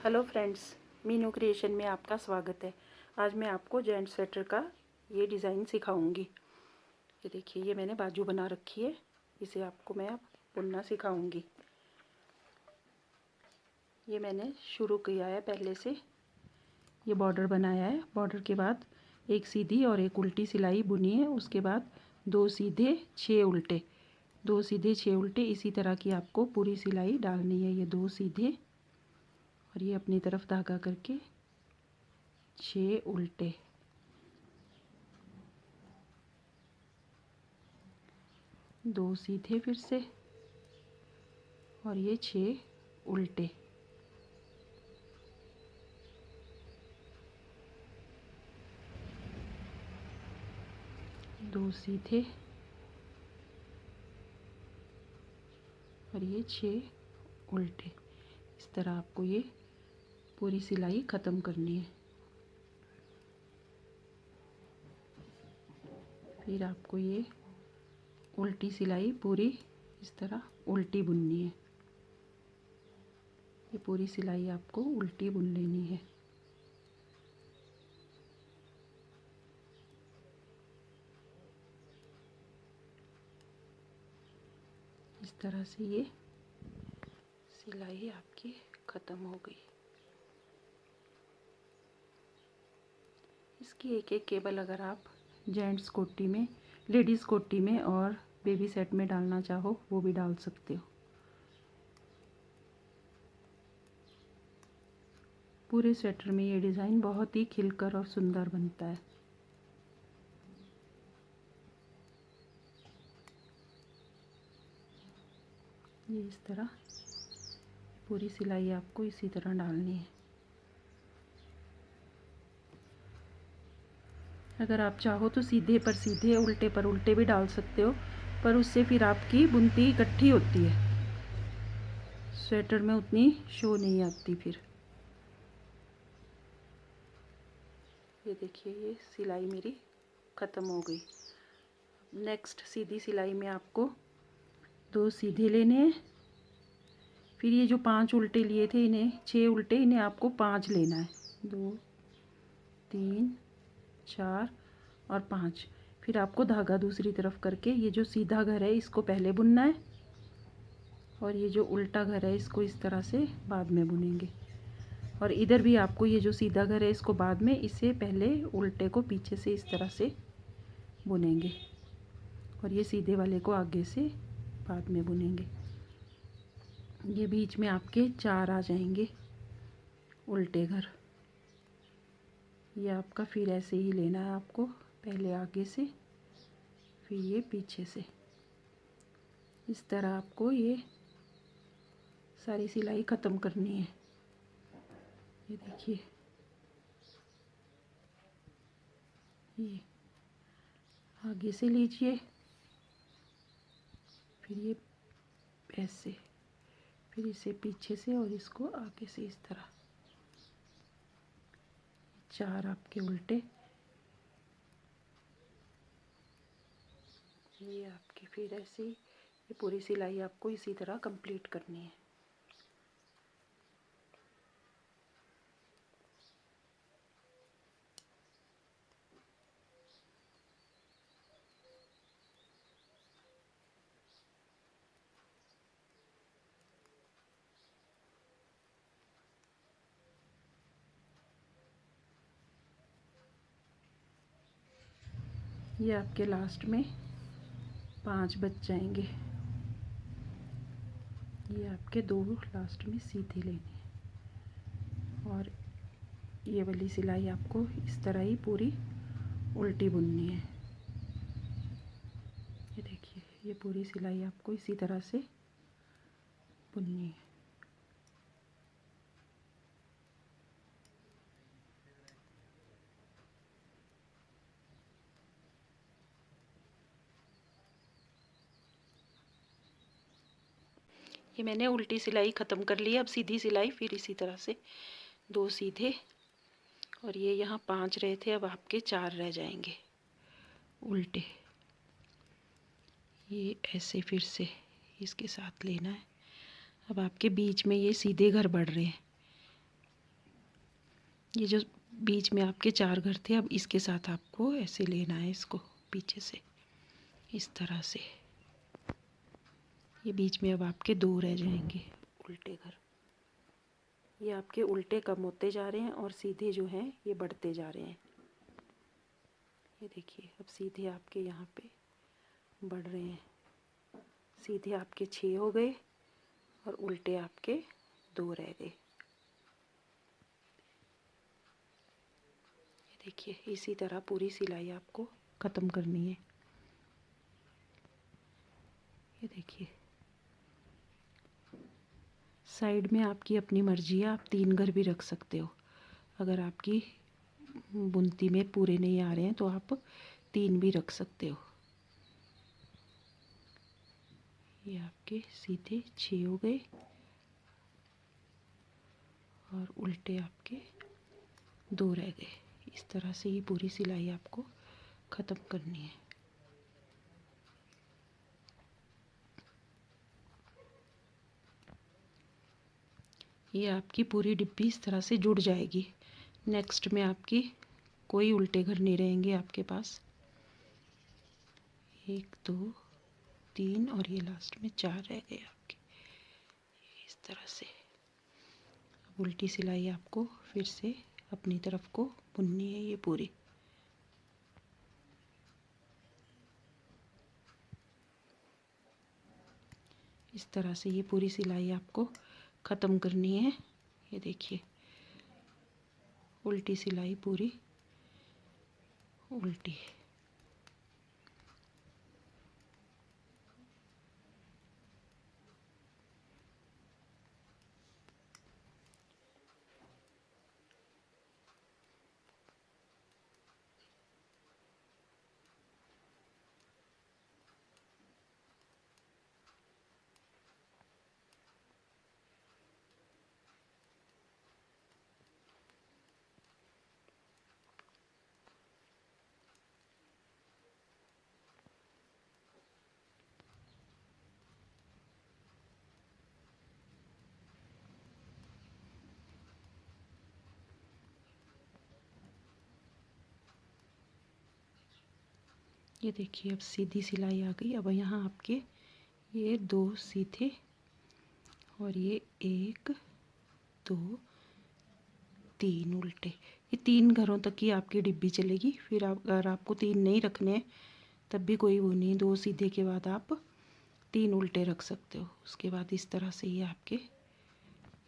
Hello friends, Meenu creation में आपका स्वागत है। आज मैं आपको जेंट्स स्वेटर का ये डिज़ाइन सिखाऊंगी। ये देखिए, ये मैंने बाजू बना रखी है, इसे आपको मैं अब बुनना सिखाऊंगी। ये मैंने शुरू किया है पहले से, ये बॉर्डर बनाया है। बॉर्डर के बाद एक सीधी और एक उल्टी सिलाई बुनी है, उसके बाद 2 सीधे 6 उल्टे, 2 सीधे 6 उल्टे, इसी तरह की आपको पूरी सिलाई डालनी है। ये 2 सीधे और ये अपनी तरफ धागा करके 6 उल्टे, 2 सीधे फिर से और ये 6 उल्टे, दो सीधे और ये 6 उल्टे। इस तरह आपको ये पूरी सिलाई ख़त्म करनी है। फिर आपको ये उल्टी सिलाई पूरी इस तरह उल्टी बुननी है। ये पूरी सिलाई आपको उल्टी बुन लेनी है। इस तरह से ये सिलाई आपकी ख़त्म हो गई। इसकी एक एक केबल अगर आप जेंट्स कोटी में, लेडीज़ कोटी में और बेबी सेट में डालना चाहो वो भी डाल सकते हो। पूरे स्वेटर में ये डिज़ाइन बहुत ही खिलकर और सुंदर बनता है। ये इस तरह पूरी सिलाई आपको इसी तरह डालनी है। अगर आप चाहो तो सीधे पर सीधे, उल्टे पर उल्टे भी डाल सकते हो, पर उससे फिर आपकी बुनती इकट्ठी होती है, स्वेटर में उतनी शो नहीं आती फिर। ये देखिए, ये सिलाई मेरी ख़त्म हो गई। नेक्स्ट सीधी सिलाई में आपको 2 सीधे लेने हैं। फिर ये जो 5 उल्टे लिए थे, इन्हें 6 उल्टे, इन्हें आपको 5 लेना है। 2 3 4 और 5। फिर आपको धागा दूसरी तरफ करके ये जो सीधा घर है इसको पहले बुनना है और ये जो उल्टा घर है इसको इस तरह से बाद में बुनेंगे। और इधर भी आपको ये जो सीधा घर है इसको बाद में, इससे पहले उल्टे को पीछे से इस तरह से बुनेंगे और ये सीधे वाले को आगे से बाद में बुनेंगे। ये बीच में आपके 4 आ जाएंगे उल्टे घर। ये आपका फिर ऐसे ही लेना है आपको, पहले आगे से फिर ये पीछे से। इस तरह आपको ये सारी सिलाई ख़त्म करनी है। ये देखिए, ये आगे से लीजिए, फिर ये ऐसे, फिर इसे पीछे से और इसको आगे से इस तरह। 4 आपके उल्टे, ये आपके फिर ऐसे ही। ये पूरी सिलाई आपको इसी तरह कंप्लीट करनी है। ये आपके लास्ट में 5 बच जाएंगे। ये आपके 2 लास्ट में सीधे लेने हैं और ये वाली सिलाई आपको इस तरह ही पूरी उल्टी बुननी है। ये देखिए, ये पूरी सिलाई आपको इसी तरह से बुननी है। ये मैंने उल्टी सिलाई ख़त्म कर ली है। अब सीधी सिलाई फिर इसी तरह से 2 सीधे और ये यहाँ 5 रहे थे, अब आपके 4 रह जाएंगे उल्टे। ये ऐसे फिर से इसके साथ लेना है। अब आपके बीच में ये सीधे घर बढ़ रहे हैं, ये जो बीच में आपके 4 घर थे, अब इसके साथ आपको ऐसे लेना है इसको पीछे से, इस तरह से। ये बीच में अब आपके 2 रह जाएंगे उल्टे घर। ये आपके उल्टे कम होते जा रहे हैं और सीधे जो हैं ये बढ़ते जा रहे हैं। ये देखिए अब सीधे आपके यहाँ पे बढ़ रहे हैं। सीधे आपके 6 हो गए और उल्टे आपके 2 रह गए। ये देखिए इसी तरह पूरी सिलाई आपको ख़त्म करनी है। ये देखिए साइड में आपकी अपनी मर्जी है, आप 3 घर भी रख सकते हो। अगर आपकी बुनती में पूरे नहीं आ रहे हैं तो आप 3 भी रख सकते हो। ये आपके सीधे 6 हो गए और उल्टे आपके 2 रह गए। इस तरह से ये पूरी सिलाई आपको ख़त्म करनी है। ये आपकी पूरी डिब्बी इस तरह से जुड़ जाएगी। नेक्स्ट में आपकी कोई उल्टे घर नहीं रहेंगे आपके पास। 1 2 3 और ये लास्ट में 4 रह गए आपके। इस तरह से अब उल्टी सिलाई आपको फिर से अपनी तरफ को बुननी है ये पूरी। इस तरह से ये पूरी सिलाई आपको ख़त्म करनी है। ये देखिए उल्टी सिलाई पूरी उल्टी। ये देखिए अब सीधी सिलाई आ गई। अब यहाँ आपके ये 2 सीधे और ये 1 2 3 उल्टे। ये 3 घरों तक की आपकी डिब्बी चलेगी। फिर आप अगर आपको 3 नहीं रखने हैं तब भी कोई वो नहीं, 2 सीधे के बाद आप 3 उल्टे रख सकते हो। उसके बाद इस तरह से ये आपके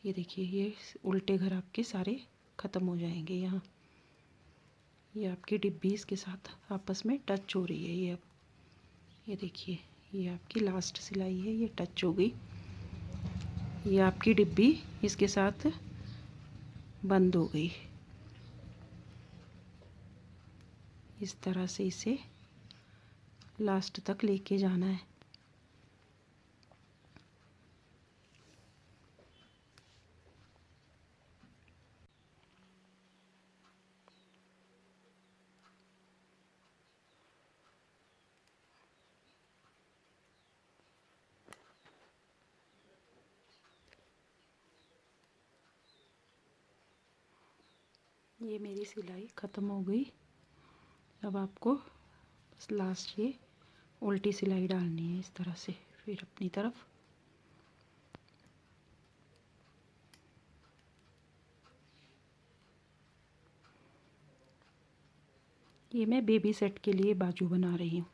ये देखिए ये उल्टे घर आपके सारे ख़त्म हो जाएंगे। यहाँ ये आपकी डिब्बी इसके साथ आपस में टच हो रही है। ये अब ये देखिए ये आपकी लास्ट सिलाई है, ये टच हो गई। ये आपकी डिब्बी इसके साथ बंद हो गई। इस तरह से इसे लास्ट तक लेके जाना है। ये मेरी सिलाई ख़त्म हो गई। अब आपको बस लास्ट ये उल्टी सिलाई डालनी है इस तरह से, फिर अपनी तरफ। ये मैं बेबी सेट के लिए बाजू बना रही हूँ,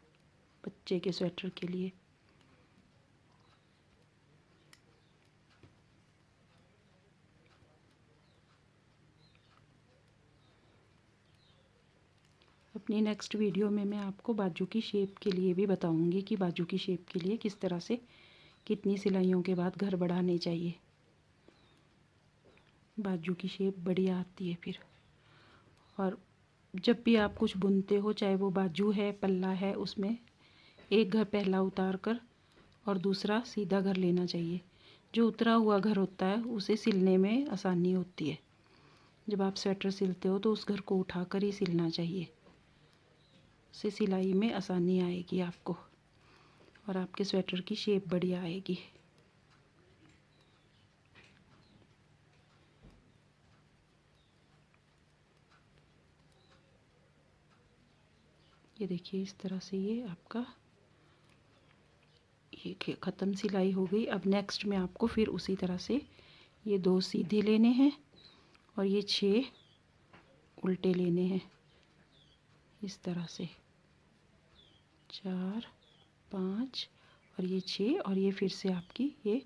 बच्चे के स्वेटर के लिए। अपनी नेक्स्ट वीडियो में मैं आपको बाजू की शेप के लिए भी बताऊंगी कि बाजू की शेप के लिए किस तरह से कितनी सिलाइयों के बाद घर बढ़ाने चाहिए। बाजू की शेप बढ़िया आती है फिर। और जब भी आप कुछ बुनते हो, चाहे वो बाजू है पल्ला है, उसमें एक घर पहला उतार कर और दूसरा सीधा घर लेना चाहिए। जो उतरा हुआ घर होता है उसे सिलने में आसानी होती है। जब आप स्वेटर सिलते हो तो उस घर को उठाकर ही सिलना चाहिए, उससे सिलाई में आसानी आएगी आपको और आपके स्वेटर की शेप बढ़िया आएगी। ये देखिए इस तरह से ये आपका ये ख़त्म सिलाई हो गई। अब नेक्स्ट में आपको फिर उसी तरह से ये 2 सीधे लेने हैं और ये 6 उल्टे लेने हैं इस तरह से, 4 5 और ये 6 और ये फिर से आपकी ये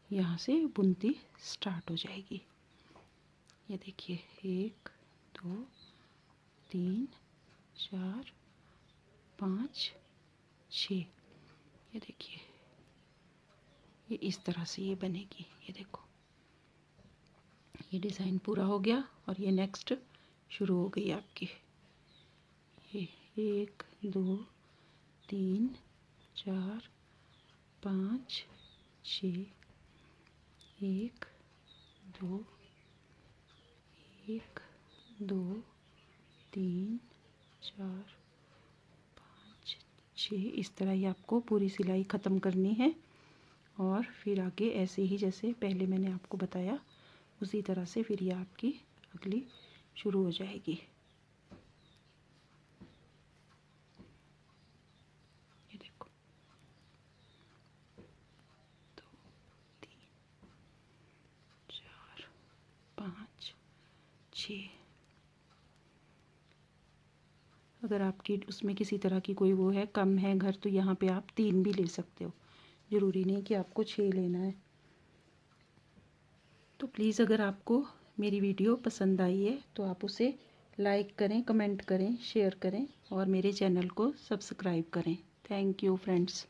यहाँ से बुनती स्टार्ट हो जाएगी। ये देखिए 1 2 3 4 5 6, ये देखिए ये इस तरह से ये बनेगी। ये देखो ये डिज़ाइन पूरा हो गया और ये नेक्स्ट शुरू हो गई आपकी। ये 1 2 3 4 5 6, 1 2 1 2 3 4 5 6, इस तरह ही आपको पूरी सिलाई ख़त्म करनी है। और फिर आगे ऐसे ही जैसे पहले मैंने आपको बताया उसी तरह से फिर ये आपकी अगली शुरू हो जाएगी। ये देखो 2 3 4 5 6। अगर आपकी उसमें किसी तरह की कोई वो है कम है घर तो यहाँ पे आप 3 भी ले सकते हो, ज़रूरी नहीं कि आपको 6 लेना है। तो प्लीज़ अगर आपको मेरी वीडियो पसंद आई है तो आप उसे लाइक करें, कमेंट करें, शेयर करें और मेरे चैनल को सब्सक्राइब करें। Thank you friends.